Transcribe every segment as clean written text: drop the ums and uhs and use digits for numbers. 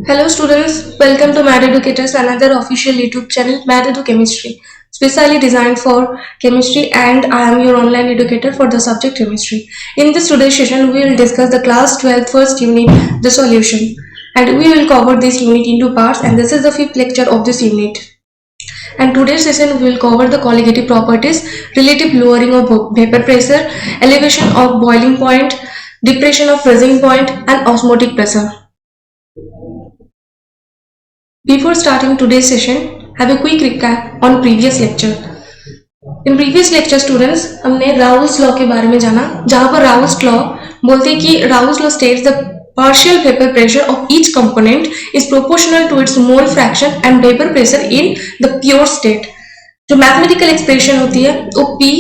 Hello students, welcome to Math Educators, another official YouTube channel, Math Edu Chemistry, specially designed for chemistry, and I am your online educator for the subject chemistry. In this today's session, we will discuss the class 12th first unit, the solution, and we will cover this unit into parts, and this is the fifth lecture of this unit. And today's session we will cover the colligative properties, relative lowering of vapor pressure, elevation of boiling point, depression of freezing point, and osmotic pressure. Before starting today's session, have a quick recap on previous lecture. In previous lecture students, हमने Raoul's law के बारे में जाना, जहां पर Raoult's law बोलते हैं कि Raoult's law states the partial vapor pressure of each component is proportional to its mole fraction and vapor pressure in the pure state. जो मैथमेटिकल एक्सप्रेशन होती है वो P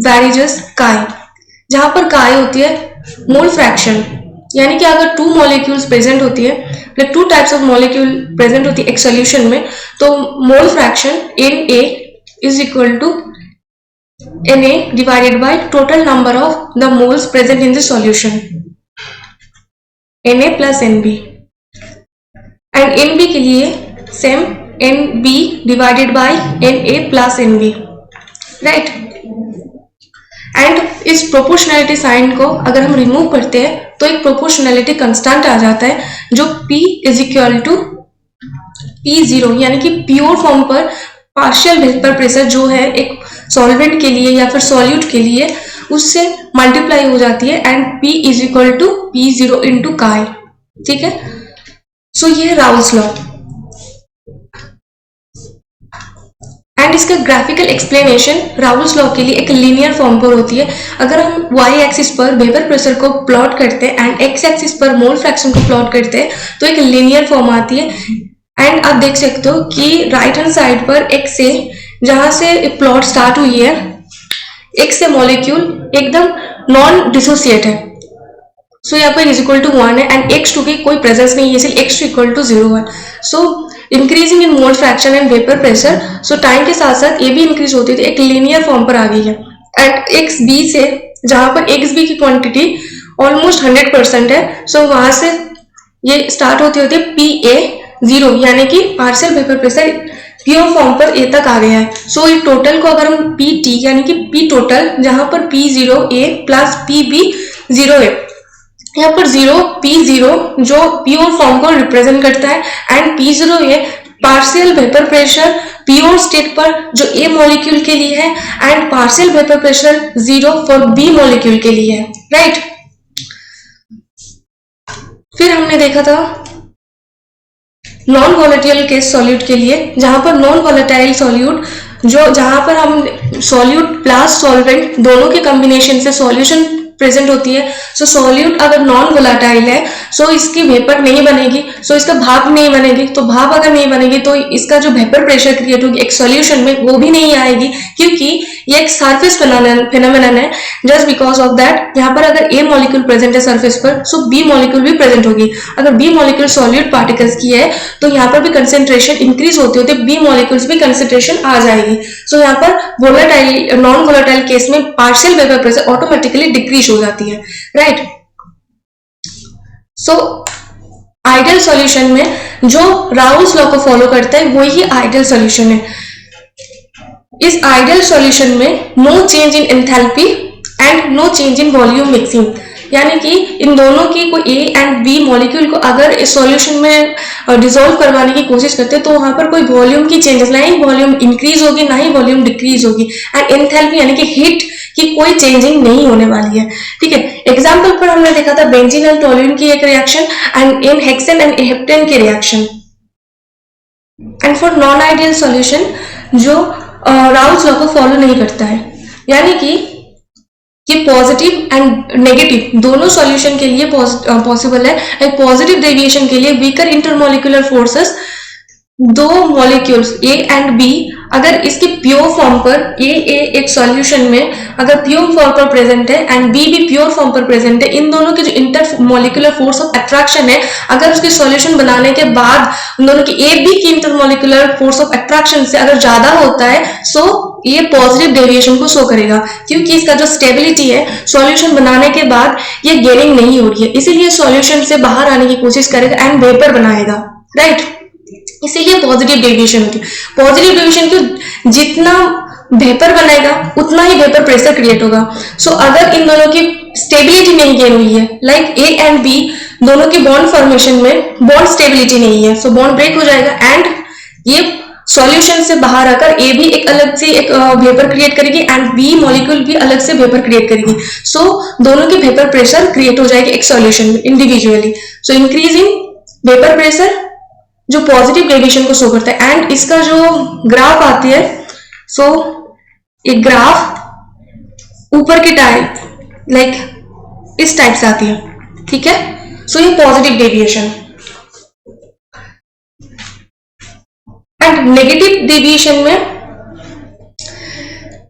varies chi, जहां पर chi होती है मोल फ्रैक्शन, यानी कि अगर टू मॉलिक्यूल्स प्रेजेंट होती है, मतलब two types of molecule present होती है एक सॉल्यूशन में, तो mole fraction Na is equal to Na divided by total number of the moles present in the solution, Na plus Nb, and Nb के लिए same Nb divided by Na plus Nb, right. And इस proportionality sign को अगर हम remove करते हैं तो एक प्रोपोर्शनैलिटी कांस्टेंट आ जाता है जो P is equal to P0, यानी कि प्योर फॉर्म पर पार्शियल वेपर प्रेशर जो है एक सॉल्वेंट के लिए या फिर सॉल्यूट के लिए उससे मल्टीप्लाई हो जाती है, and P is equal to P0 into chi, ठीक है। सो ये राउल्स लॉ, एंड इसका ग्राफिकल एक्सप्लेनेशन राउल्स लॉ के लिए एक लीनियर फॉर्म पर होती है। अगर हम y एक्सिस पर वेपर प्रेशर को प्लॉट करते हैं एंड x एक्सिस पर मोल फ्रैक्शन को प्लॉट करते हैं तो एक लीनियर फॉर्म आती है। एंड आप देख सकते हो कि राइट हैंड साइड पर x से जहां से एक प्लॉट स्टार्ट हुई है, x से मॉलिक्यूल एकदम नॉन डिसोसिएट है, सो यहाँ पर इज इक्वल टू 1 है, एंड x2 की कोई प्रेजेंस नहीं है, इसलिए x2 इक्वल टू 0 है। सो increasing in mole fraction and vapour pressure, so time के साथ साथ ये भी इंक्रीज होती थी, एक लीनियर फॉर्म पर आ गई है। एंड XB से जहां पर XB की क्वांटिटी ऑलमोस्ट 100% है, सो वहां से ये स्टार्ट होती होती है PA0, यानी कि partial vapour pressure pure form पर A तक आ गया है। सो ये टोटल को अगर हम PT यानी कि P टोटल, जहां पर P0A प्लस PB0 है, यहाँ पर 0 P0 जो प्योर फॉर्म को रिप्रेजेंट करता है, एंड P0 ये partial vapour pressure pure state पर जो A मॉलिक्यूल के लिए है, and partial vapour pressure 0 for B molecule के लिए है, राइट। फिर हमने देखा था नॉन वोलेटाइल केस सॉल्यूट के लिए, जहां पर नॉन वोलेटाइल सॉल्यूट जहां पर हम सॉल्यूट प्लस सॉल्वेंट दोनों के कॉम्बिनेशन से सॉल्यूशन प्रेजेंट होती है। सो सॉल्यूट अगर नॉन वोलेटाइल है, सो इसकी वेपर नहीं बनेगी, सो इसका भाप नहीं बनेगी, तो भाप अगर नहीं बनेगी तो इसका जो वेपर प्रेशर क्रिएट होगी एक सॉल्यूशन में वो भी नहीं आएगी, क्योंकि ये एक सरफेस फेनोमेनन है। जस्ट बिकॉज ऑफ दैट यहाँ पर अगर A मॉलिक्यूल प्रेजेंट है सरफेस पर, सो B मॉलिक्यूल भी प्रेजेंट होगी। अगर B मॉलिक्यूल सॉल्यूट पार्टिकल्स की है तो यहाँ पर भी कंसेंट्रेशन इंक्रीज होते होते B मॉलिक्यूल्स भी कंसेंट्रेशन आ जाएगी। सो यहाँ पर वोलेटाइल नॉन वोलेटाइल केस में partial vapour pressure automatically decrease हो जाती है, राइट। सो आइडियल सॉल्यूशन में जो राउल्स लॉ को फॉलो करता है वही आइडियल सॉल्यूशन है। इस आइडियल सॉल्यूशन में no change in enthalpy and no change in volume mixing, यानी कि इन दोनों की कोई A एंड B मॉलिक्यूल को अगर इस सॉल्यूशन में डिसॉल्व करवाने की कोशिश करते हैं तो वहां पर कोई वॉल्यूम की चेंजेस, ना ही वॉल्यूम इंक्रीज होगी ना ही वॉल्यूम डिक्रीज होगी, एंड एंथैल्पी यानी कि हीट की कोई चेंजिंग नहीं होने वाली है, ठीक है। एग्जाम्पल पर हमने देखा था बेंजीन एंड टोल्यूइन की एक reaction, and in hexane and heptane की reaction. And for non ideal solution जो राउल्स लॉ को फॉलो नहीं करता है, यानी कि पॉजिटिव एंड नेगेटिव दोनों सॉल्यूशन के लिए पॉसिबल है। एक पॉजिटिव डेविएशन के लिए वीकर इंटरमॉलिक्यूलर फोर्सेस, दो मॉलिक्यूल्स A एंड B अगर इसके प्योर फॉर्म पर A एक सॉल्यूशन में अगर प्योर फॉर्म पर प्रेजेंट है एंड B भी प्योर फॉर्म पर प्रेजेंट है, इन दोनों की जो inter molecular force of attraction है, अगर उसके सॉल्यूशन बनाने के बाद उन दोनों की A B की inter molecular force of attraction से अगर ज्यादा होता है, सो ये पॉजिटिव डेविएशन को शो करेगा, क्योंकि इसका जो स्टेबिलिटी है सॉल्यूशन बनाने के बाद ये गेनिंग नहीं हो रही है, इसीलिए सॉल्यूशन से बाहर आने की कोशिश करेगा एंड वेपर बनाएगा। राइट। इसीलिए पॉजिटिव डेविएशन होती है। पॉजिटिव डेविएशन क्यों, जितना वेपर बनाएगा उतना ही वेपर प्रेशर क्रिएट होगा। सो अगर इन दोनों की स्टेबिलिटी नहीं गेन हुई है, लाइक ए एंड बी दोनों के बॉन्ड फॉर्मेशन में बॉन्ड स्टेबिलिटी नहीं है, सो बॉन्ड ब्रेक हो जाएगा एंड ये सॉल्यूशन से बाहर आकर ए भी एक अलग से एक वेपर क्रिएट करेगी एंड बी मॉलिक्यूल भी अलग से वेपर क्रिएट करेगी। सो दोनों के वेपर प्रेशर क्रिएट हो जाएगी एक सॉल्यूशन में individually. So increase in vapour pressure जो पॉजिटिव डेविएशन को शो करता है। एंड इसका जो ग्राफ आती है, सो एक ग्राफ ऊपर की टाइप लाइक इस टाइप से आती है, ठीक है। सो ये positive deviation. And negative deviation में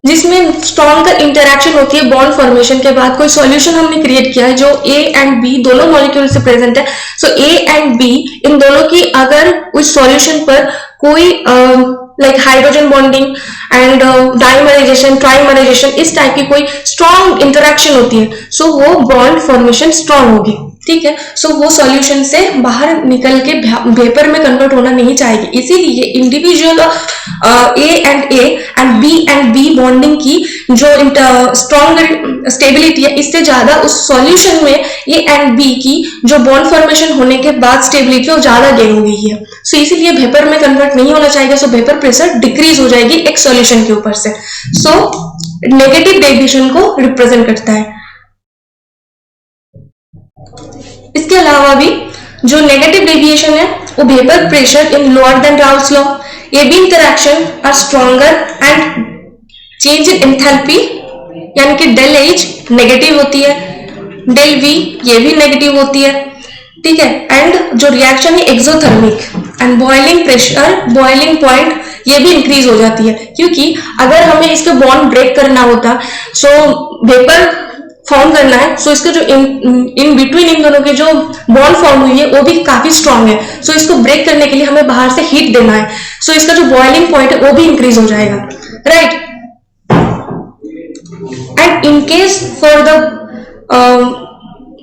जिसमें स्ट्रॉन्गर इंटरैक्शन होती है बॉन्ड फॉर्मेशन के बाद, कोई सॉल्यूशन हमने क्रिएट किया है जो ए एंड बी दोनों मॉलिक्यूल से प्रेजेंट है। सो ए एंड बी इन दोनों की अगर उस सॉल्यूशन पर कोई like hydrogen bonding and dimerisation, trimerisation, इस टाइप की कोई स्ट्रॉन्ग इंटरैक्शन होती है, सो वो बॉन्ड फॉर्मेशन स्ट्रॉन्ग होगी, ठीक है। सो वो सॉल्यूशन से बाहर निकल के वेपर में कन्वर्ट होना नहीं चाहेगी। इसीलिए individual A and B bonding की जो स्ट्रॉन्ग स्टेबिलिटी है, इससे ज्यादा उस सॉल्यूशन में ए एंड बी की जो बॉन्ड फॉर्मेशन होने के बाद स्टेबिलिटी वो ज्यादा गेन हो गई है। सो इसीलिए वेपर में कन्वर्ट नहीं होना चाहिए। सो वेपर प्रेशर डिक्रीज हो जाएगी एक सॉल्यूशन के ऊपर से। सो नेगेटिव डेविएशन को रिप्रेजेंट करता है। इसके अलावा भी जो नेगेटिव डेविएशन है वो vapour pressure in lower than Raoult's law, A B interaction are stronger and change in enthalpy यानी कि डेल एच नेगेटिव होती है, डेल वी ये भी नेगेटिव होती है, ठीक है। एंड जो रिएक्शन है exothermic and boiling pressure, boiling point ये भी इंक्रीज हो जाती है, क्योंकि अगर हमें इसके बॉन्ड ब्रेक करना होता, सो वेपर फॉर्म करना है, सो इसके जो इन बिटवीन इन दोनों के जो बॉन्ड फॉर्म हुई है वो भी काफी स्ट्रांग है। सो इसको ब्रेक करने के लिए हमें बाहर से हीट देना है, सो इसका जो बॉइलिंग पॉइंट है वो भी इंक्रीज हो जाएगा, right. And in case for the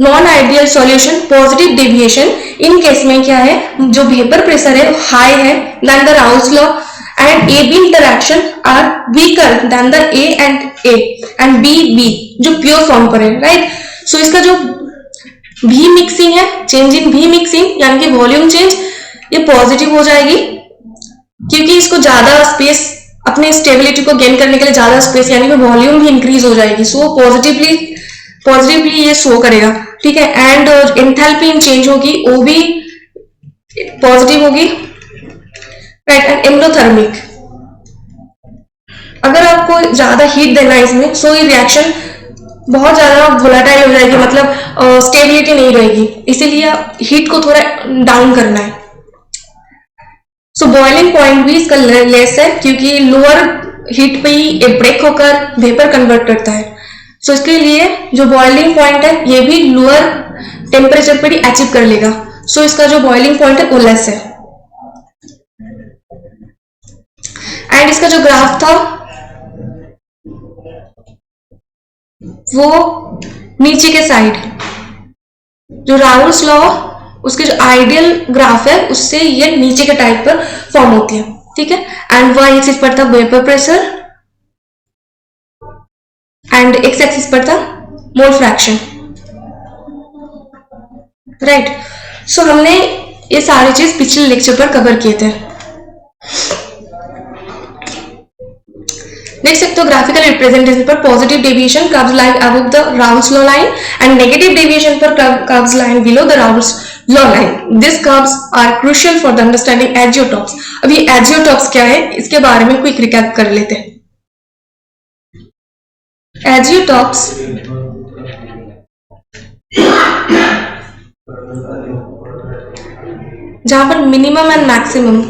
non ideal solution positive deviation, in case में क्या है, जो वेपर प्रेशर है हाई है then the Raoult's law and A B interaction are weaker then the A and B जो pure form पर है, right. सो इसका जो भी मिक्सिंग है, चेंज इन भी मिक्सिंग यानी कि वॉल्यूम चेंज, ये पॉजिटिव हो जाएगी, क्योंकि इसको ज्यादा स्पेस अपने स्टेबिलिटी को गेन करने के लिए ज्यादा स्पेस यानी कि वॉल्यूम भी इंक्रीज हो जाएगी। सो पॉजिटिवली ये शो करेगा, ठीक है। एंड एंथैल्पी चेंज होगी वो भी पॉजिटिव होगी, राइट। एंड एंडोथर्मिक, अगर आपको ज्यादा हीट देना है इसमें, सो ये रिएक्शन बहुत ज्यादा वोलेटाइल हो जाएगी, मतलब स्टेबिलिटी नहीं रहेगी, इसीलिए हीट को थोड़ा डाउन करना है। सो बॉइलिंग पॉइंट भी इसका लेस है, क्योंकि लोअर हीट पे ही ब्रेक होकर वेपर कन्वर्ट करता है। सो इसके लिए जो बॉइलिंग पॉइंट है ये भी लोअर टेम्परेचर पर ही अचीव कर लेगा। सो इसका जो बॉइलिंग पॉइंट है वो लेस है। एंड इसका जो ग्राफ था वो नीचे के साइड, जो राउल्स लॉ उसके जो आइडियल ग्राफ है उससे ये नीचे के टाइप पर फॉर्म होती है, ठीक है। एंड वाई एक्सिस पर था vapour pressure and x axis पर था मोल फ्रैक्शन, राइट। सो हमने ये सारी चीज पिछले लेक्चर पर कवर किए थे। देख सकते हो ग्राफिकल रिप्रेजेंटेशन पर positive deviation curves line above the Raoult's law line and negative deviation पर curves line below the Raoult's law line. This curves are crucial for the understanding azeotropes. अब ये एजियोटॉप्स क्या है इसके बारे में क्विक रिकैप कर लेते हैं। एजियोटॉप्स जहां पर minimum and maximum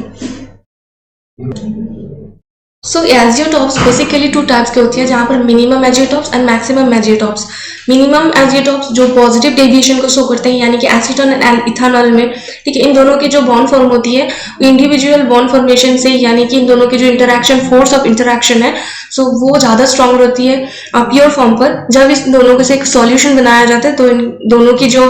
so azeotropes basically two types के होती है, जहाँ पर minimum azeotropes and maximum azeotropes. Minimum azeotropes जो पॉजिटिव डेविएशन को शो करते हैं, यानी कि एसीटोन एंड इथानॉल में, ठीक है, इन दोनों की जो बॉन्ड फॉर्म होती है इंडिविजुअल बॉन्ड फॉर्मेशन से, यानी कि इन दोनों की जो इंटरैक्शन फोर्स ऑफ इंटरैक्शन है सो वो ज़्यादा स्ट्रांग होती है प्योर फॉर्म पर। जब इस दोनों को से एक सॉल्यूशन बनाया जाता है तो इन दोनों की जो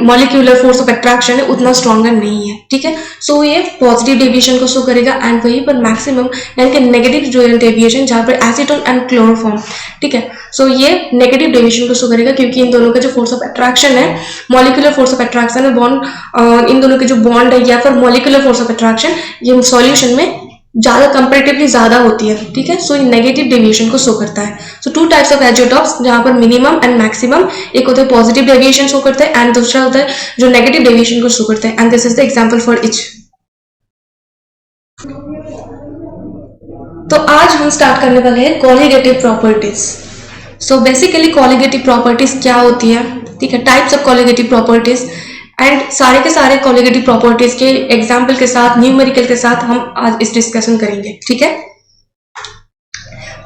मॉलिक्यूलर फोर्स ऑफ अट्रैक्शन है उतना स्ट्रॉन्गर नहीं है, ठीक है। सो ये पॉजिटिव डेविएशन को शो करेगा, एंड वहीं पर मैक्सिमम यानी कि नेगेटिव जो डेविएशन जहाँ पर एसीटोन एंड क्लोरोफॉर्म, ठीक है, सो ये नेगेटिव डेविएशन को शो करेगा, क्योंकि इन दोनों का जो फोर्स ऑफ अट्रैक्शन है, मॉलिक्यूलर फोर्स ऑफ अट्रैक्शन है, बॉन्ड इन दोनों के जो बॉन्ड है या फिर मॉलिक्यूलर फोर्स ऑफ अट्रैक्शन ये सॉल्यूशन में ज्यादा कंपैरेटिवली ज्यादा होती है, ठीक है। सो ये नेगेटिव डेविएशन को शो करता है। सो टू टाइप्स ऑफ एजियोटॉप्स, जहां पर मिनिमम एंड मैक्सिमम, एक होता है पॉजिटिव डेविएशन शो करता है एंड दूसरा होता है जो नेगेटिव डेविएशन को शो करता है, and this is the example for each. तो आज हम स्टार्ट करने वाले हैं colligative properties. So basically colligative properties क्या होती है, ठीक है, types of colligative properties, and सारे के सारे कॉलिगेटिव प्रॉपर्टीज के एग्जाम्पल के साथ, न्यूमेरिकल के साथ हम आज इस डिस्कशन करेंगे, ठीक है।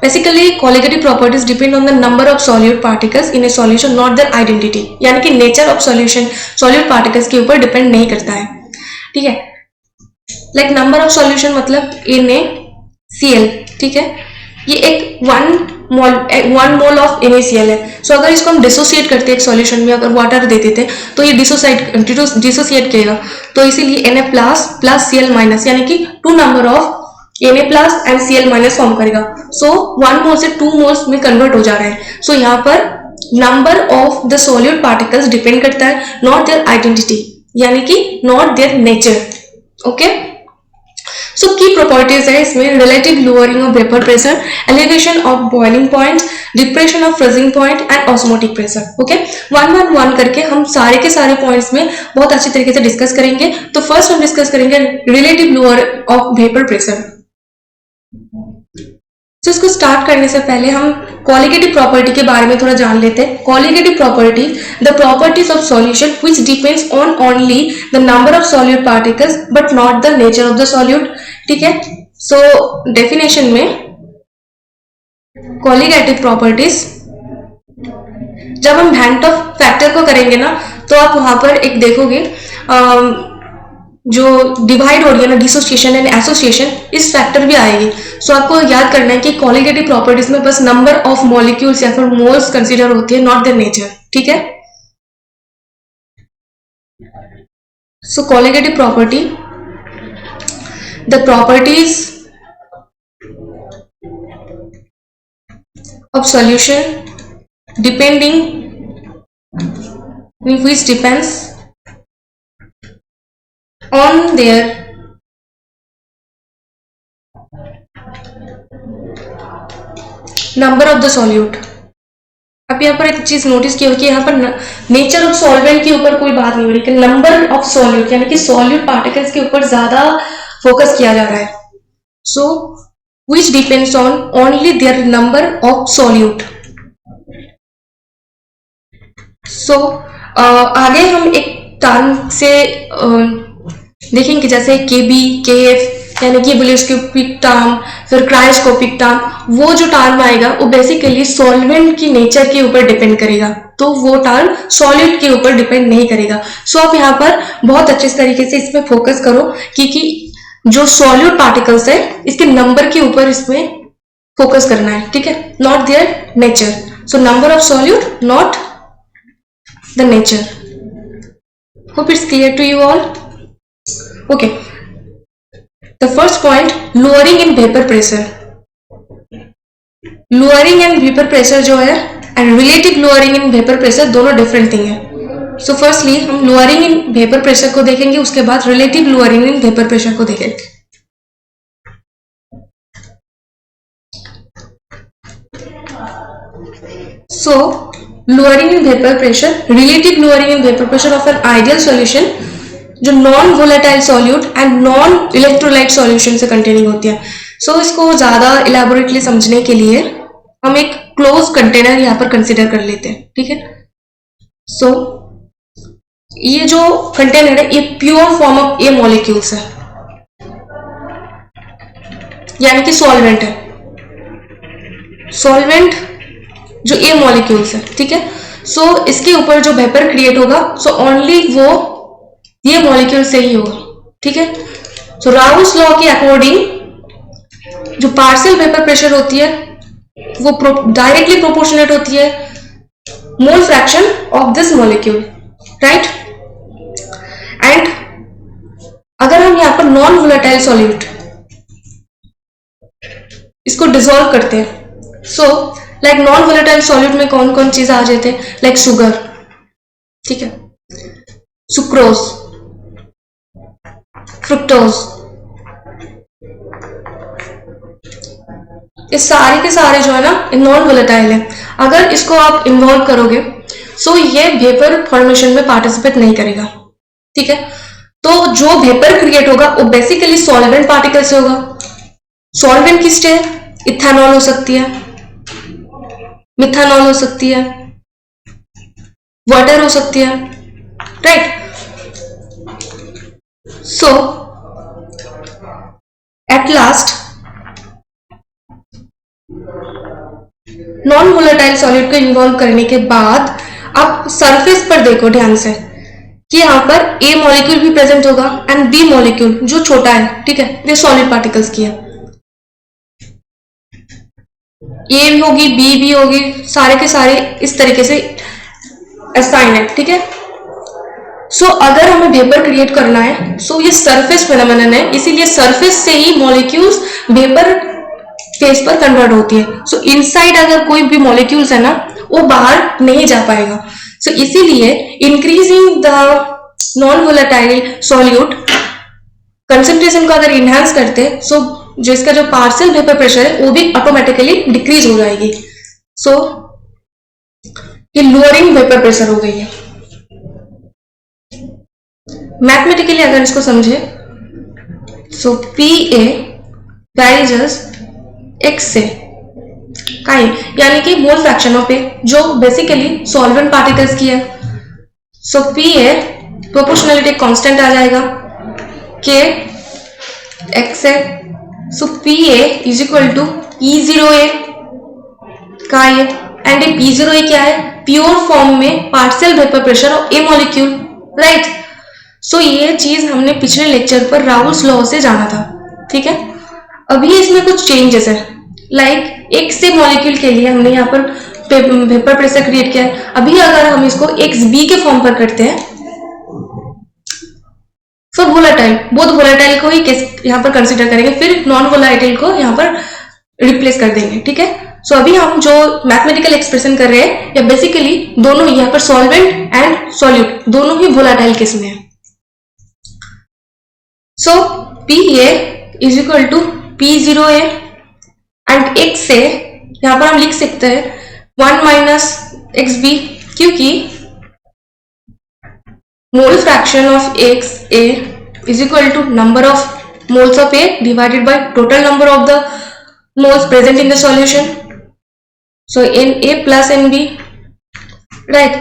Basically colligative properties depend on the number of solute particles in A solution, not their identity, यानी कि nature of solution solute particles के ऊपर डिपेंड नहीं करता है, ठीक है। लाइक नंबर ऑफ सॉल्यूशन मतलब NaCl, ठीक है, ये एक वन मोल ऑफ NaCl है। सो अगर इसको हम डिसोसिएट करते हैं एक सॉल्यूशन में, अगर वाटर दे देते तो ये डिसोसिएट करेगा, तो इसीलिए Na प्लस Cl माइनस, यानी कि 2 number of Na plus and Cl minus form करेगा। सो 1 मोल से 2 मोल्स में कन्वर्ट हो जा रहा है। सो यहाँ पर number of the solute particles depend करता है, नॉट देयर आइडेंटिटी, यानी कि नॉट देयर नेचर, ओके। सो की प्रॉपर्टीज है इसमें, relative lowering of vapour pressure, elevation of boiling points, depression of freezing point and osmotic pressure, okay. One करके हम सारे के सारे पॉइंट्स में बहुत अच्छी तरीके से डिस्कस करेंगे। तो फर्स्ट हम डिस्कस करेंगे relative lower of vapour pressure. तो इसको स्टार्ट करने से पहले हम कॉलिगेटिव प्रॉपर्टी के बारे में थोड़ा जान लेते हैं। Colligative property, the properties of solution which depends on only the number of solute particles but not the nature of the solute, ठीक है। सो डेफिनेशन में कॉलिगेटिव प्रॉपर्टीज, जब हम हैंट ऑफ फैक्टर को करेंगे ना, तो आप वहां पर एक देखोगे जो डिवाइड हो रही है ना, डिसोसिएशन एंड एसोसिएशन, इस फैक्टर भी आएगी। सो आपको याद करना है कि कॉलिगेटिव प्रॉपर्टीज में बस नंबर ऑफ मॉलिक्यूल्स या फिर मोल्स कंसीडर होती है, नॉट द नेचर, ठीक है। So colligative property, the properties of solution depending, which depends on their number of the solute. अब यहाँ पर एक चीज नोटिस की होगी, यहाँ पर नेचर ऑफ सॉल्वेंट के ऊपर कोई बात नहीं हो रही, कि नंबर ऑफ सॉल्यूट यानी कि सॉल्यूट पार्टिकल्स के ऊपर ज्यादा फोकस किया जा रहा है। So which depends on only their number of solute. So आगे हम एक टर्म से देखेंगे, जैसे KB, KF, यानी कि बुलियोस्कोपिक टर्म, फिर क्रायोस्कोपिक टर्म। वो जो टर्म आएगा वो बेसिकली सॉल्वेंट की नेचर के ऊपर डिपेंड करेगा, तो वो टर्म सॉल्यूट के ऊपर डिपेंड नहीं करेगा। सो आप यहाँ पर बहुत अच्छे तरीके से इसमें फोकस करो, क्योंकि जो सॉल्यूट पार्टिकल्स है इसके नंबर के ऊपर इसमें फोकस करना है, ठीक है, not their nature. So number of solute, not the nature. Hope it's clear to you all. Okay, the first point, lowering in vapor pressure. Lowering and vapor pressure जो है and relative lowering in vapor pressure दोनों different thing है। So firstly हम lowering in vapor pressure को देखेंगे, उसके बाद relative lowering in vapor pressure को देखेंगे। So lowering in vapor pressure, relative lowering in vapor pressure of an ideal solution जो non volatile solute and non electrolyte solution से containing होती है। सो इसको ज्यादा इलेबोरेटली समझने के लिए हम एक क्लोज कंटेनर यहाँ पर कंसिडर कर लेते हैं, ठीक है। सो ये जो कंटेनर है ये pure form of A molecules है, यानी कि सॉल्वेंट है, सॉल्वेंट जो ए मॉलिक्यूल्स है, ठीक है। सो इसके ऊपर जो वेपर क्रिएट होगा सो ओनली वो ये मॉलिक्यूल से ही होगा, ठीक है। सो राउस लॉ के अकॉर्डिंग जो पार्शियल वेपर प्रेशर होती है वो डायरेक्टली प्रोपोर्शनेट होती है मोल fraction of this molecule, right. And अगर हम यहां पर नॉन वोलेटाइल सॉल्यूट इसको डिसॉल्व करते हैं, so like non volatile solute में कौन कौन चीज आ जाते हैं, लाइक शुगर, ठीक है, सुक्रोज, फ्रुक्टोज, ये सारे के सारे जो है ना नॉन वोलेटाइल है। अगर इसको आप इन्वॉल्व करोगे सो ये वेपर फॉर्मेशन में पार्टिसिपेट नहीं करेगा, ठीक है। तो जो वेपर क्रिएट होगा वो बेसिकली सॉल्वेंट पार्टिकल से होगा। सॉल्वेंट किससे है, इथेनॉल हो सकती है, मिथानॉल हो सकती है, वाटर हो सकती है, right. So at last non volatile solid को इन्वॉल्व करने के बाद आप सरफेस पर देखो ध्यान से कि यहां पर ए मॉलिक्यूल भी प्रेजेंट होगा एंड बी मॉलिक्यूल जो छोटा है, ठीक है, ये सॉलिड पार्टिकल्स की है। ए भी होगी, बी भी होगी, सारे के सारे इस तरीके से असाइन है, ठीक है। सो अगर हमें वेपर क्रिएट करना है सो ये सरफेस फेनोमेनन है, इसीलिए सरफेस से ही मॉलिक्यूल्स वेपर फेस पर कन्वर्ट होती है। सो इनसाइड अगर कोई भी मॉलिक्यूल्स है ना वो बाहर नहीं जा पाएगा। सो इसीलिए increasing the non volatile solute concentration को अगर इनहांस करते हैं सो जो इसका जो पार्शियल वेपर प्रेशर है वो भी ऑटोमेटिकली डिक्रीज हो जाएगी। सो ये लोअरिंग वेपर प्रेशर हो गई है। मैथमेटिकली अगर इसको समझे सो पी ए वैरीज एक्स से काई, यानी कि मोल फ्रैक्शन ऑफ ए जो बेसिकली सॉल्वेंट पार्टिकल्स की है। So P A proportionality constant आ जाएगा के एक्स है। So P A is equal to P zero A का है, एंड ये पी जीरो ए क्या है, प्योर फॉर्म में partial vapour pressure of A molecule, right. So ये चीज हमने पिछले लेक्चर पर राउल्स लॉ से जाना था, ठीक है। अभी इसमें कुछ चेंजेस है, लाइक एक से मॉलिक्यूल के लिए हमने यहाँ पर वेपर प्रेशर क्रिएट किया है। अभी अगर हम इसको एक्स बी के फॉर्म पर करते हैं फॉर वोलेटाइल, बोथ वोलेटाइल को ही यहाँ पर कंसिडर करेंगे, फिर नॉन वोलेटाइल को यहाँ पर रिप्लेस कर देंगे, ठीक है। सो अभी हम जो मैथमेटिकल एक्सप्रेशन कर रहे हैं या बेसिकली दोनों यहाँ पर सॉल्वेंट एंड सॉल्यूट दोनों ही वोलेटाइल केस में है। So P A is equal to P zero A and X से यहां पर हम लिख सकते हैं 1 माइनस एक्स बी, क्योंकि mole fraction of X A is equal to number of moles of A divided by total number of the moles present in the solution. So N A plus N B, right.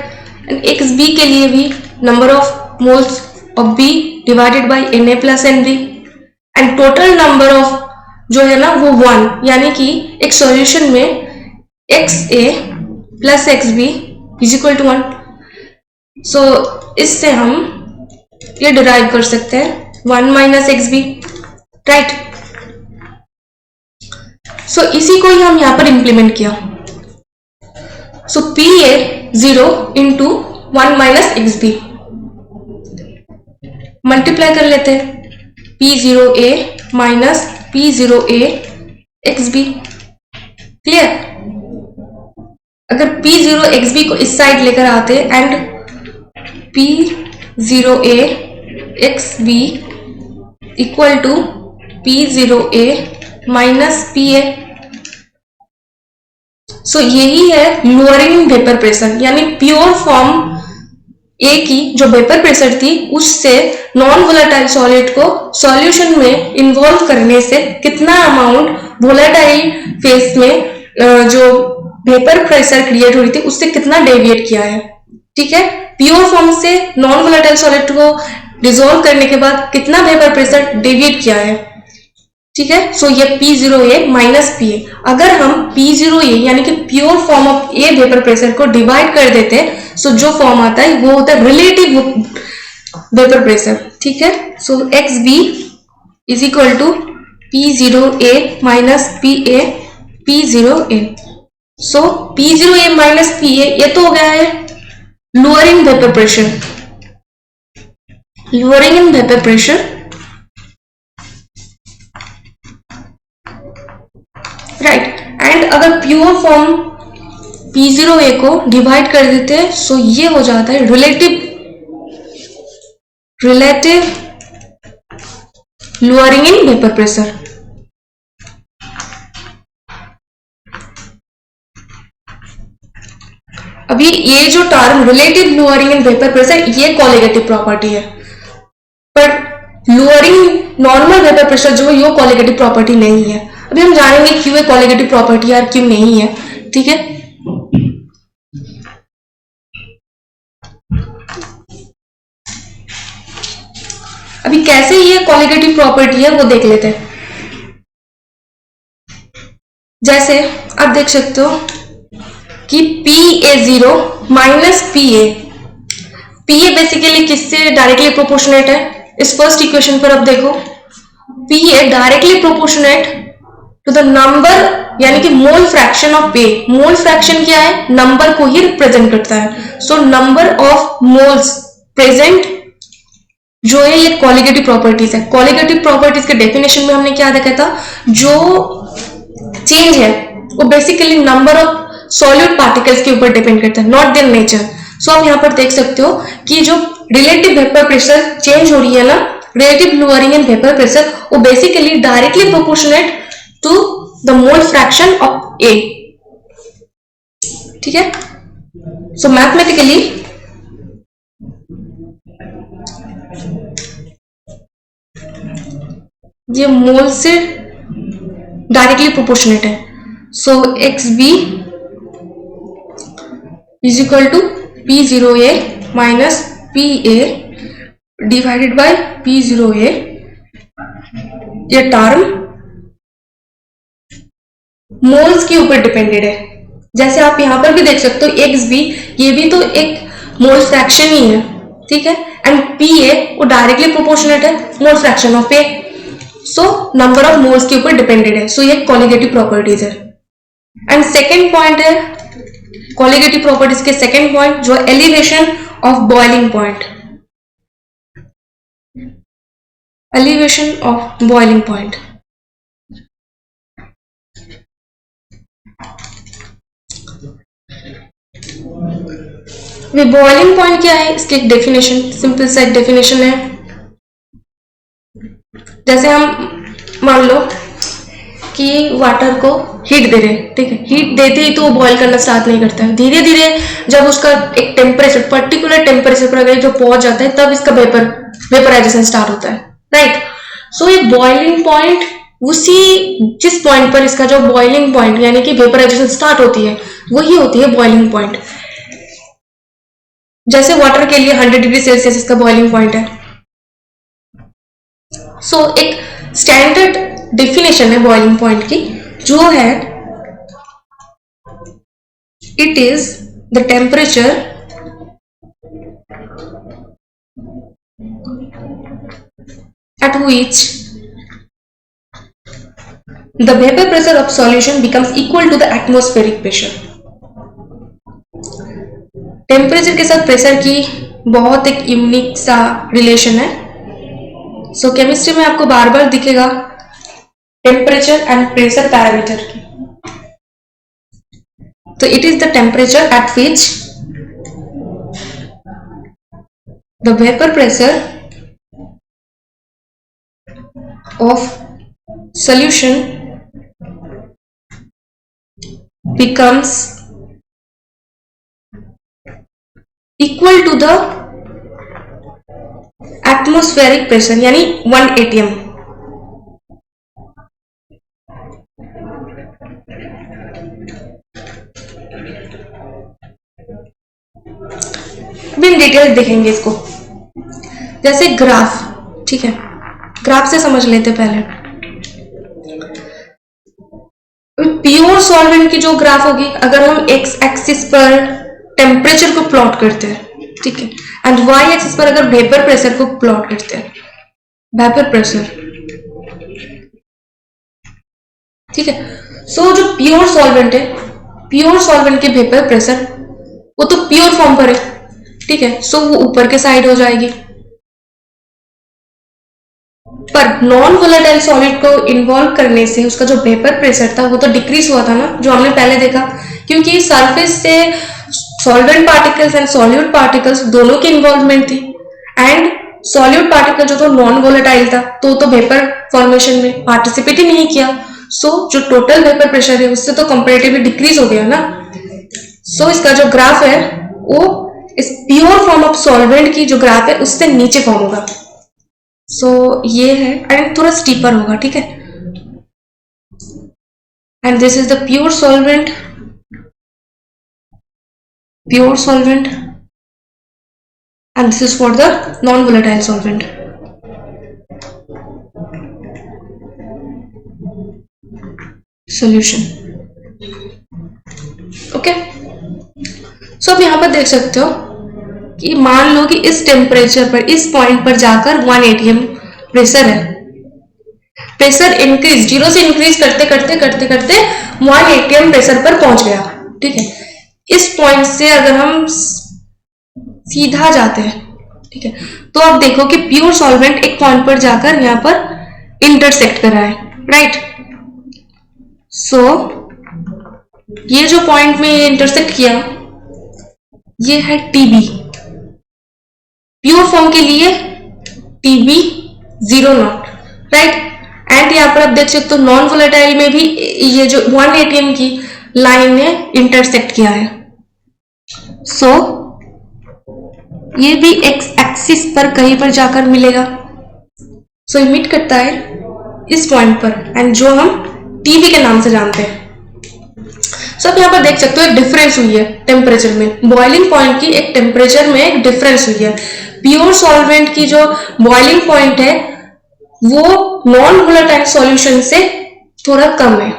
And X B के लिए भी number of moles of B divided by N A plus N B, and total number of जो है ना वो 1, यानी कि एक सॉल्यूशन में X A plus X B is equal to 1। So इससे हम ये डिराइव कर सकते हैं 1 minus X B, right. So इसी को ही हम यहां पर इंप्लीमेंट किया। So P A 0 into 1 minus X B multiply कर लेते हैं, P zero A minus P zero A X B, clear. अगर पी जीरो एक्स बी को इस साइड लेकर आते and P zero A X B equal to P zero A minus P A. So यही है लोअरिंग वेपर प्रेशर, यानी pure form A की जो वेपर प्रेशर थी उससे नॉन वोलेटाइल सॉलिड को सॉल्यूशन में इन्वॉल्व करने से कितना अमाउंट वोलेटाइल फेस में जो वेपर प्रेशर क्रिएट हो रही थी उससे कितना डेविएट किया है, ठीक है। प्योर फॉर्म से नॉन वोलेटाइल सॉलिड को डिसॉल्व करने के बाद कितना वेपर प्रेशर डेविएट किया है। ठीक है। सो ये P0A माइनस PA, अगर हम P0A यानी कि pure form of A vapour pressure को डिवाइड कर देते हैं, सो जो फॉर्म आता है वो होता है रिलेटिव वेपर प्रेशर, ठीक है। So XB is equal to P0A minus PA P0A। So P0A minus PA ये तो हो गया है lowering vapour pressure, lowering in vapour pressure, right. And अगर प्योर फॉर्म P0A को डिवाइड कर देते हैं, सो ये हो जाता है relative lowering in vapour pressure. अभी ये जो term relative lowering in vapour pressure ये कॉलिगेटिव प्रॉपर्टी है, पर लोअरिंग नॉर्मल वेपर प्रेशर जो है ये कॉलिगेटिव प्रॉपर्टी नहीं है। अभी हम जानेंगे क्यों ये कॉलिगेटिव प्रॉपर्टी है और क्यों नहीं है, ठीक है। अभी कैसे ये कॉलिगेटिव प्रॉपर्टी है वो देख लेते हैं। जैसे आप देख सकते हो कि PA0 माइनस PA बेसिकली किससे डायरेक्टली प्रोपोर्शनेट है, इस फर्स्ट इक्वेशन पर अब देखो PA directly proportionate to the number यानी कि mole fraction of A। Mole fraction क्या है, नंबर को ही रिप्रेजेंट करता है। So number of moles present जो है ये कॉलिगेटिव प्रॉपर्टीज है। कॉलिगेटिव प्रॉपर्टीज के डेफिनेशन में हमने क्या देखा था, जो चेंज है वो basically number of solid particles के ऊपर डिपेंड करता है, नॉट देयर नेचर। सो आप यहाँ पर देख सकते हो कि जो रिलेटिव वेपर प्रेशर चेंज हो रही है ना, relative lowering in vapour pressure, वो basically directly proportionate to the mole fraction of A, ठीक है। सो मैथमेटिकली ये मोल से डायरेक्टली प्रोपोर्शनेट है। So XB is equal to P0A minus PA divided by P0A। ये टर्म मोल्स के ऊपर डिपेंडेड है। जैसे आप यहां पर भी देख सकते हो XB ये भी तो एक मोल फ्रैक्शन ही है, ठीक है। एंड PA वो डायरेक्टली प्रोपोर्शनेट है मोल fraction of A। So number of moles के ऊपर डिपेंडेड है। सो ये कॉलिगेटिव प्रॉपर्टीज है। एंड सेकेंड पॉइंट है कॉलिगेटिव प्रॉपर्टीज के सेकेंड पॉइंट जो elevation of boiling point, elevation of boiling point. Boiling point क्या है, इसकी एक डेफिनेशन, सिंपल सा एक डेफिनेशन है। जैसे हम मान लो कि वाटर को हीट दे रहे, ठीक है। हीट देते ही तो वो बॉईल करना स्टार्ट नहीं करता है, धीरे धीरे जब उसका एक टेम्परेचर, पर्टिकुलर टेम्परेचर पर अगर जो पहुंच जाता है तब इसका वेपराइजेशन स्टार्ट होता है, राइट। सो ये बॉइलिंग पॉइंट उसी जिस पॉइंट पर इसका जो बॉइलिंग पॉइंट यानी कि वेपराइजेशन स्टार्ट होती है वही होती है बॉइलिंग पॉइंट। जैसे वाटर के लिए 100 डिग्री सेल्सियस इसका बॉइलिंग पॉइंट है। सो एक स्टैंडर्ड डेफिनेशन है बॉइलिंग पॉइंट की जो है it is the temperature at which the vapor pressure of solution becomes equal to the atmospheric pressure। Temperature के साथ प्रेशर की बहुत एक यूनिक सा रिलेशन है। सो केमिस्ट्री में आपको बार बार दिखेगा टेम्परेचर एंड प्रेशर पैरामीटर की। तो it is the temperature at which the vapour pressure of solution becomes equal to the atmospheric pressure यानी 1 atm। भी डिटेल देखेंगे इसको, जैसे ग्राफ, ठीक है। ग्राफ से समझ लेते पहले। प्योर सॉल्वेंट की जो ग्राफ होगी, अगर हम एक्स एक्सिस पर टेम्परेचर को प्लॉट करते हैं, ठीक है, एंड वाई एक्सिस पर अगर वेपर प्रेशर को प्लॉट करते हैं, वेपर प्रेशर, ठीक है। सो जो प्योर सॉल्वेंट है, प्योर सॉल्वेंट के वेपर प्रेशर वो तो प्योर फॉर्म पर है, ठीक है, सो वो ऊपर के साइड हो जाएगी। पर नॉन वोलेटाइल सॉलिड को इन्वॉल्व करने से उसका जो वेपर प्रेशर था वो तो डिक्रीज हुआ था ना, जो हमने पहले देखा, क्योंकि सरफेस से solvent particles and solute particles दोनों की इन्वॉल्वमेंट थी, एंड सॉल्यूट पार्टिकल जो तो नॉन वोलेटाइल था तो वेपर फॉर्मेशन में पार्टिसिपेट ही नहीं किया। सो जो टोटल वेपर प्रेशर है उससे तो कंपैरेटिवली डिक्रीज हो गया ना। सो इसका जो ग्राफ है वो इस प्योर फॉर्म ऑफ सॉल्वेंट की जो ग्राफ है उससे नीचे फॉर्म होगा। सो ये है, एंड थोड़ा स्टीपर होगा, ठीक है। And this is the pure solvent, pure solvent, and this is for the non volatile solvent. Solution, okay. So अब यहां पर देख सकते हो कि मान लो कि इस टेम्परेचर पर, इस पॉइंट पर जाकर 1 atm प्रेशर है, प्रेशर इंक्रीज, 0 से इंक्रीज करते करते करते करते 1 atm प्रेशर पर पहुंच गया, ठीक है। इस पॉइंट से अगर हम सीधा जाते हैं, ठीक है, तो आप देखो कि प्योर सॉल्वेंट एक पॉइंट पर जाकर यहां पर इंटरसेक्ट कर रहा है, राइट। सो ये जो पॉइंट में इंटरसेक्ट किया ये है TB, प्योर फॉर्म के लिए TB 0 नॉट, राइट। एंड यहाँ पर आप देख सकते हो नॉन वोलेटाइल में भी ये जो 1 atm की लाइन ने इंटरसेक्ट किया है। सो ये भी एक्स एक्सिस पर कहीं पर जाकर मिलेगा, सो ये मीट करता है इस पॉइंट पर, एंड जो हम TB के नाम से जानते हैं। सो आप यहाँ पर देख सकते हो एक डिफरेंस हुई है टेम्परेचर में, बॉइलिंग पॉइंट की एक टेम्परेचर में एक डिफरेंस हुई है। प्योर सॉल्वेंट की जो बॉइलिंग पॉइंट है वो नॉन वोलेटाइल सॉल्यूशन से थोड़ा कम है।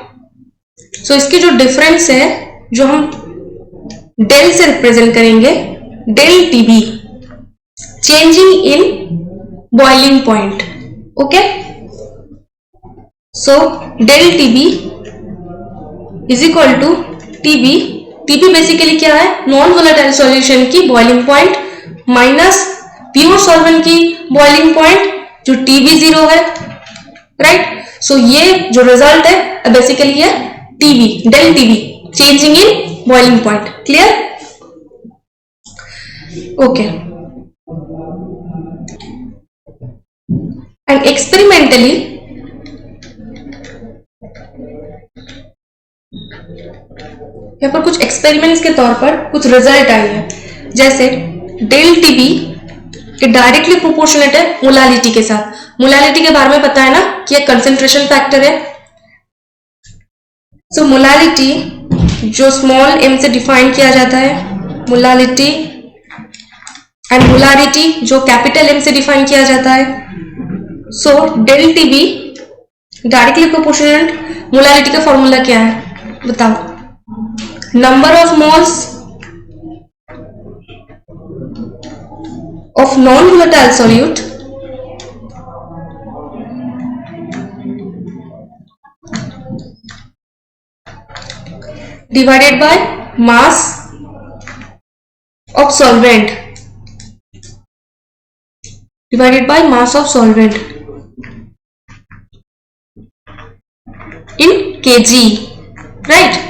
सो इसकी जो डिफरेंस है जो हम डेल से रिप्रेजेंट करेंगे, del TB, changing in boiling point, okay. So del TB is equal to TB, TB basically क्या है, नॉन वोलेटाइल सॉल्यूशन की boiling point minus pure solvent की बॉइलिंग पॉइंट जो TB 0 है, राइट। सो ये जो रिजल्ट है बेसिकली है TB, del TB, changing in boiling point, clear, okay. And experimentally यहाँ पर कुछ एक्सपेरिमेंट्स के तौर पर कुछ रिजल्ट आई है, जैसे डेल TB डायरेक्टली प्रोपोर्शनेट है मोलालिटी के साथ। मोलालिटी के बारे में पता है ना कि एक कंसेंट्रेशन फैक्टर है। सो मोलालिटी जो स्मॉल m से डिफाइन किया जाता है, मोलालिटी, एंड मोलारिटी जो कैपिटल M से डिफाइन किया जाता है। So del TB directly proportionate molality का फॉर्मूला क्या है बताओ, number of moles of non-volatile solute divided by mass of solvent divided by mass of solvent in kg, right।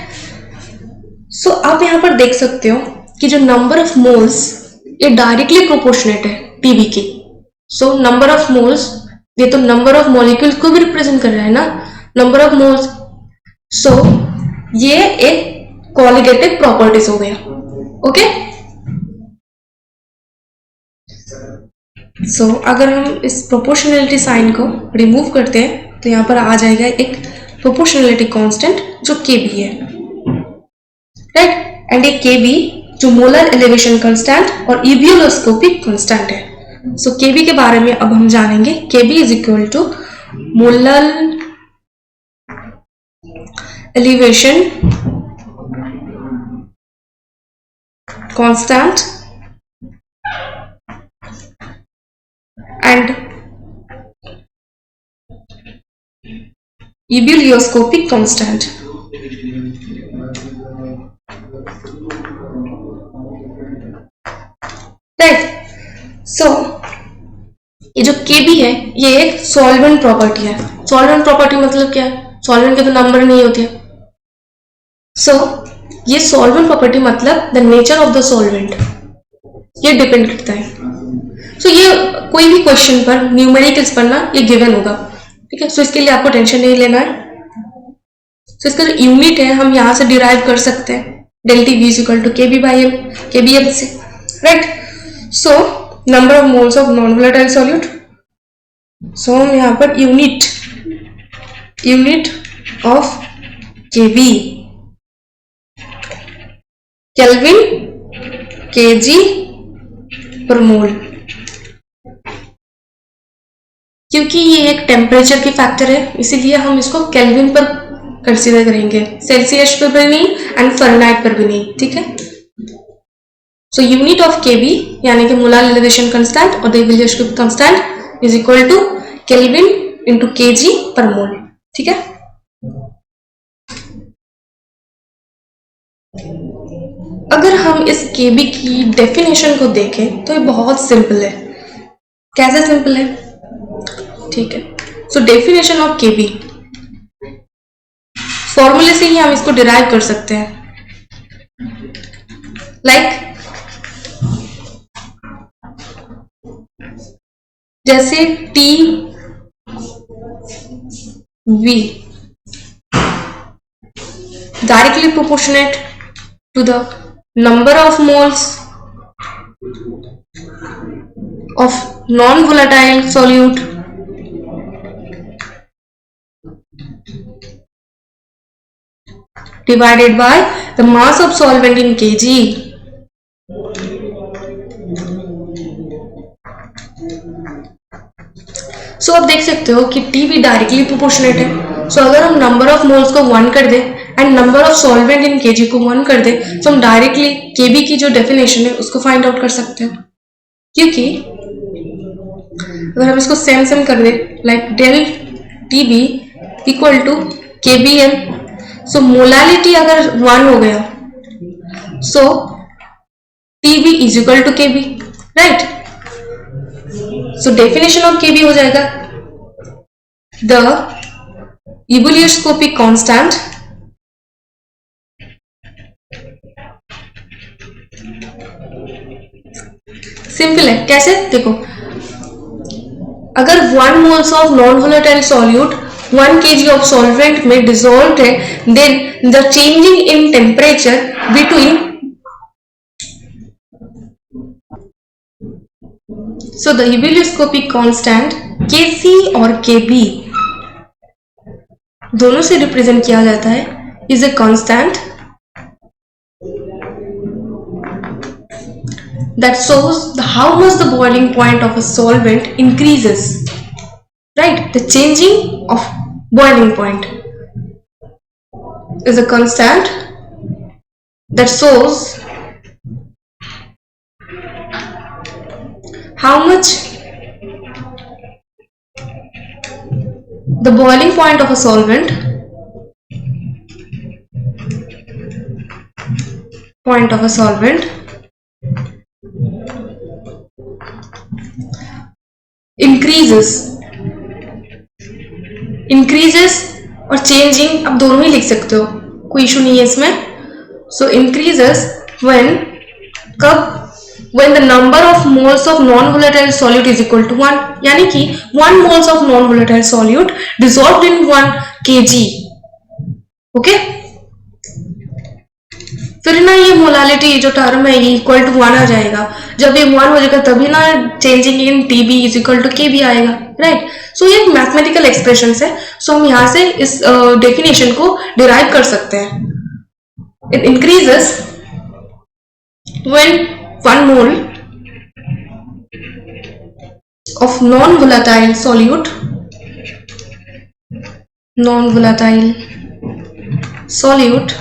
सो आप यहां पर देख सकते हो कि जो नंबर ऑफ मोल्स ये डायरेक्टली प्रोपोर्शनेट है TB की। सो नंबर ऑफ मोल्स, ये तो नंबर ऑफ मॉलिक्यूल्स को भी रिप्रेजेंट कर रहा है ना, नंबर ऑफ मोल्स। सो ये एक कोलिगेटिव प्रॉपर्टीज हो गया, ओके। सो अगर हम इस प्रोपोर्शनलिटी साइन को रिमूव करते हैं तो यहां पर आ जाएगा एक प्रोपोर्शनलिटी कांस्टेंट जो Kb है, राइट। एंड ये Kb जो मोलर एलिवेशन कांस्टेंट और इबियोलोस्कोपिक कांस्टेंट है। सो Kb के बारे में अब हम जानेंगे। Kb is equal to molar elevation constant and ebullioscopic constant. Right. So ये जो Kb है ये एक सॉल्वेंट प्रॉपर्टी है. सॉल्वेंट प्रॉपर्टी मतलब क्या है? सॉल्वेंट के तो नंबर नहीं होते. सो ये सॉल्वेंट प्रॉपर्टी मतलब the nature of the solvent ये डिपेंड करता है. सो ये कोई भी क्वेश्चन पर न्यूमेरिकल्स पढ़ना ये गिवन होगा. ठीक है. सो इसके लिए आपको टेंशन नहीं लेना है. सो इसका जो यूनिट है हम यहाँ से डिराइव कर सकते हैं. del T V is equal to Kb/m, Kbm से. Right. So number of moles of non volatile solute. So हम यहाँ पर unit of Kb kelvin kg per मोल. क्योंकि ये एक टेम्परेचर की फैक्टर है इसीलिए हम इसको केल्विन पर कंसीडर करेंगे, सेल्सियस पर भी नहीं एंड फ़ारेनहाइट पर भी नहीं. ठीक है. सो यूनिट ऑफ Kb यानी कि मोलार एलिवेशन कांस्टेंट और the ebullioscopic constant is equal to kelvin into kg per मोल. ठीक है. अगर हम इस Kb की डेफिनेशन को देखें तो ये बहुत सिंपल है. कैसे सिंपल है? ठीक है. सो डेफिनेशन ऑफ Kb फॉर्मूले से ही हम इसको डिराइव कर सकते हैं. लाइक जैसे Tv directly proportionate to the number of moles of non-volatile solute divided by the mass of solvent in kg. सो आप देख सकते हो कि Tv डायरेक्टली प्रोपोर्शनेट है. सो अगर हम नंबर ऑफ मोल्स को 1 कर दे and number of solvent in kg को 1 कर दे तो हम डायरेक्टली Kb की जो डेफिनेशन है उसको फाइंड आउट कर सकते हैं. क्योंकि अगर हम इसको सेम कर दे like del Tb equal to Kbm. So molality अगर 1 हो गया so Tb is equal to Kb. Right. So definition of Kb हो जाएगा द ebullioscopic कांस्टेंट सिंपल है. कैसे? देखो अगर 1 moles of non volatile solute 1 kg of solvent में डिसॉल्व्ड है then the changing in temperature between so the ebullioscopic constant Kc और Kb दोनों से रिप्रेजेंट किया जाता है is a constant that shows how much the boiling point of a solvent increases. Right. The changing of boiling point is a constant that shows how much the boiling point of a solvent increases और changing आप दोनों ही लिख सकते हो, कोई issue नहीं है इसमें. So increases when the number of moles of non-volatile solute is equal to 1. यानी कि 1 moles of non-volatile solute dissolved in 1 kg. Okay. फिर ना ये मोलालिटी जो टर्म है ये इक्वल टू 1 आ जाएगा. जब ये 1 हो जाएगा तभी ना changing in Tb is equal to Kb आएगा. राइट. सो ये मैथमेटिकल एक्सप्रेशन है. सो हम यहां से इस डेफिनेशन को डिराइव कर सकते हैं. It increases when 1 mole of non-volatile solute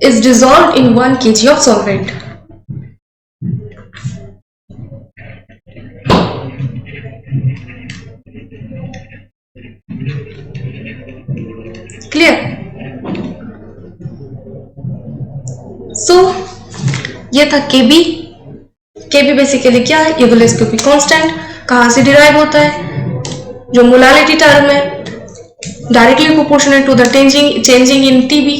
is dissolved in 1 kg of solvent. Clear? So ये था Kb. Kb बेसिकली क्या है? ये विस्कोसिटी कांस्टेंट. कहाँ से डिराइव होता है? जो मोलालिटी टर्म है, directly proportional to the changing in Tb.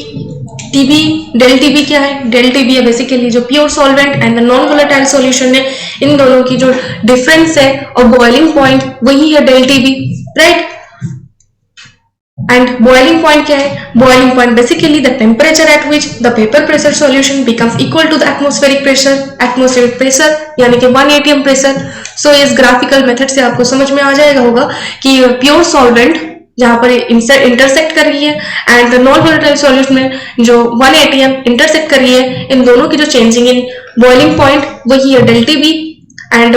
Tb, del Tb क्या है? डेल Tb है बेसिकली जो pure solvent and non volatile solution है, इन दोनों की जो डिफरेंस है और बॉइलिंग पॉइंट वही है del Tb, right? And boiling point क्या है? Boiling point basically the temperature at which the vapour pressure solution becomes equal to the atmospheric pressure यानी कि 1 atm प्रेशर. सो इस ग्राफिकल मेथड से आपको समझ में आ जाएगा होगा कि प्योर सॉल्वेंट जहां पर इंटरसेक्ट कर रही है एंड नॉन वोलेटाइल सॉल्यूशन में जो 1 atm इंटरसेक्ट कर रही है, इन दोनों की जो चेंजिंग इन बॉइलिंग पॉइंट वही है del Tb. And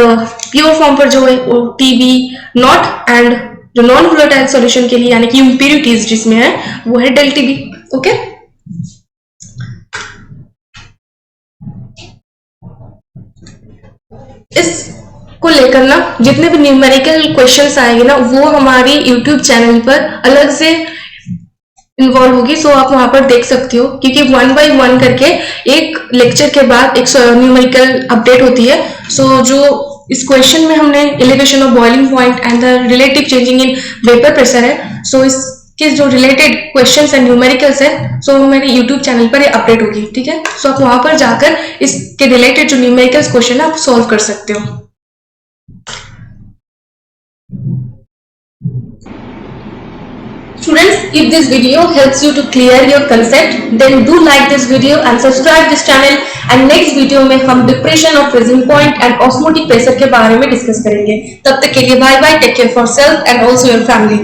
pure form पर जो है वो Tb नॉट एंड जो नॉन वोलेटाइल सॉल्यूशन के लिए यानी कि इम्प्यूरिटीज जिसमें है वो है डेल Tb. ओके, इसको लेकर ना जितने भी न्यूमेरिकल क्वेश्चंस आएंगे ना वो हमारी यूट्यूब चैनल पर अलग से इन्वॉल्व होगी. सो आप वहां पर देख सकते हो क्योंकि 1 by 1 करके एक लेक्चर के बाद एक न्यूमेरिकल अपडेट होती है. सो जो इस क्वेश्चन में हमने elevation of boiling point and the relative changing in vapour pressure है, सो इसके जो रिलेटेड क्वेश्चंस एंड न्यूमेरिकल्स है सो मेरे यूट्यूब चैनल पर ये अपडेट होगी. ठीक है, सो आप वहां पर जाकर इसके रिलेटेड जो न्यूमेरिकल्स क्वेश्चन है आप सॉल्व कर सकते हो. Students, if this video helps you to clear your concept, then do like this video and subscribe this channel. And next video में हम depression of freezing point and osmotic pressure के बारे में डिस्कस करेंगे. तब तक के लिए bye bye, take care for self and also your family.